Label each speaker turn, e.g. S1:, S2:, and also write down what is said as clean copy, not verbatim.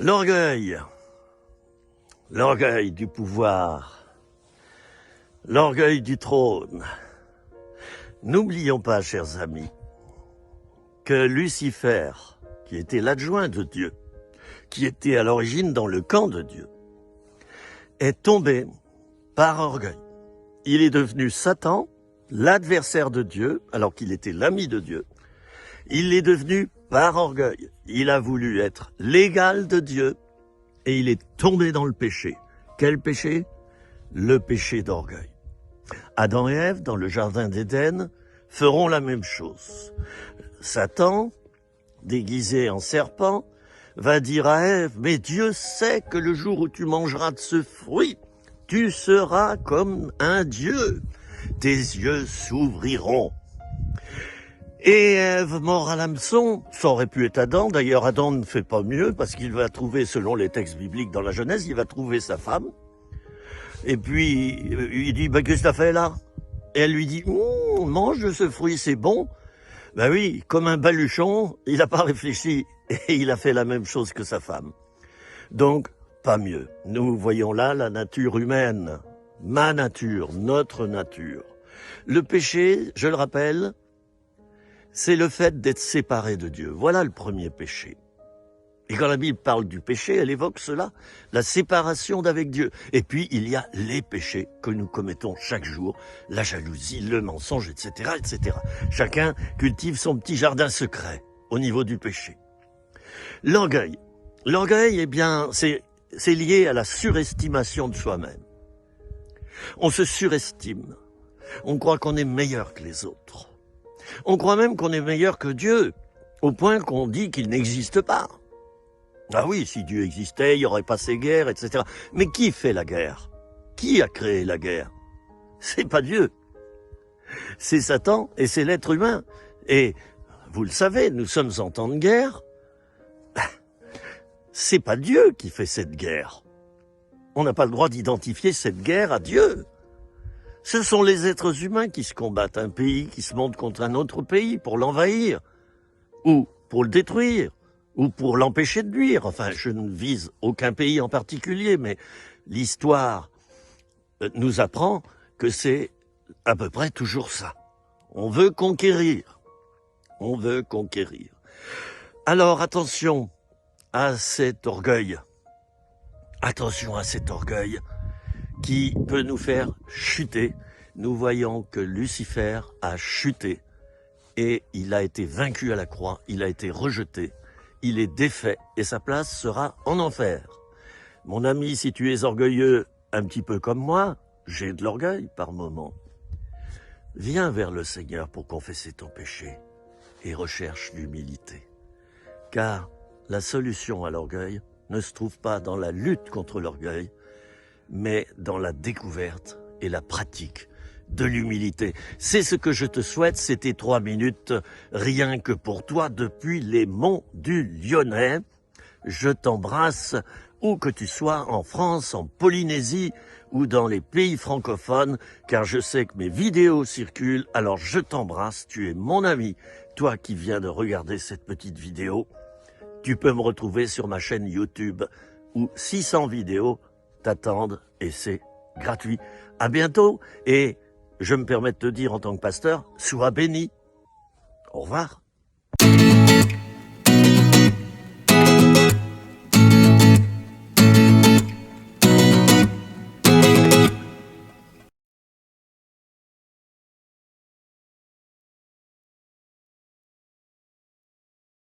S1: L'orgueil, l'orgueil du pouvoir, l'orgueil du trône. N'oublions pas, chers amis, que Lucifer, qui était l'adjoint de Dieu, qui était à l'origine dans le camp de Dieu, est tombé par orgueil. Il est devenu Satan, l'adversaire de Dieu, alors qu'il était l'ami de Dieu. Il est devenu par orgueil. Il a voulu être l'égal de Dieu et il est tombé dans le péché. Quel péché? Le péché d'orgueil. Adam et Ève, dans le jardin d'Éden, feront la même chose. Satan, déguisé en serpent, va dire à Ève, mais Dieu sait que le jour où tu mangeras de ce fruit, tu seras comme un Dieu. Tes yeux s'ouvriront. Et Ève, mort à l'hameçon, ça aurait pu être Adam. D'ailleurs, Adam ne fait pas mieux parce qu'il va trouver, selon les textes bibliques dans la Genèse, il va trouver sa femme. Et puis, il dit, qu'est-ce que t'as fait là? Et elle lui dit, mange de ce fruit, c'est bon. Ben oui, comme un baluchon, il n'a pas réfléchi et il a fait la même chose que sa femme. Donc, pas mieux. Nous voyons là la nature humaine, ma nature, notre nature. Le péché, je le rappelle, c'est le fait d'être séparé de Dieu. Voilà le premier péché. Et quand la Bible parle du péché, elle évoque cela, la séparation d'avec Dieu. Et puis, il y a les péchés que nous commettons chaque jour, la jalousie, le mensonge, etc., etc. Chacun cultive son petit jardin secret au niveau du péché. L'orgueil. L'orgueil, eh bien, c'est lié à la surestimation de soi-même. On se surestime. On croit qu'on est meilleur que les autres. On croit même qu'on est meilleur que Dieu, au point qu'on dit qu'il n'existe pas. Ah oui, si Dieu existait, il n'y aurait pas ces guerres, etc. Mais qui fait la guerre? Qui a créé la guerre? C'est pas Dieu. C'est Satan et c'est l'être humain. Et vous le savez, nous sommes en temps de guerre. C'est pas Dieu qui fait cette guerre. On n'a pas le droit d'identifier cette guerre à Dieu. Ce sont les êtres humains qui se combattent, un pays qui se monte contre un autre pays pour l'envahir, ou pour le détruire, ou pour l'empêcher de nuire. Enfin, je ne vise aucun pays en particulier, mais l'histoire nous apprend que c'est à peu près toujours ça. On veut conquérir. On veut conquérir. Alors, attention à cet orgueil. Attention à cet orgueil qui peut nous faire chuter. Nous voyons que Lucifer a chuté et il a été vaincu à la croix, il a été rejeté, il est défait et sa place sera en enfer. Mon ami, si tu es orgueilleux un petit peu comme moi, j'ai de l'orgueil par moment, viens vers le Seigneur pour confesser ton péché et recherche l'humilité. Car la solution à l'orgueil ne se trouve pas dans la lutte contre l'orgueil, mais dans la découverte et la pratique de l'humilité. C'est ce que je te souhaite, c'était 3 minutes, rien que pour toi, depuis les monts du Lyonnais. Je t'embrasse, où que tu sois, en France, en Polynésie ou dans les pays francophones, car je sais que mes vidéos circulent, alors je t'embrasse, tu es mon ami. Toi qui viens de regarder cette petite vidéo, tu peux me retrouver sur ma chaîne YouTube, où 600 vidéos t'attendent et c'est gratuit. À bientôt et je me permets de te dire en tant que pasteur, sois béni. Au revoir.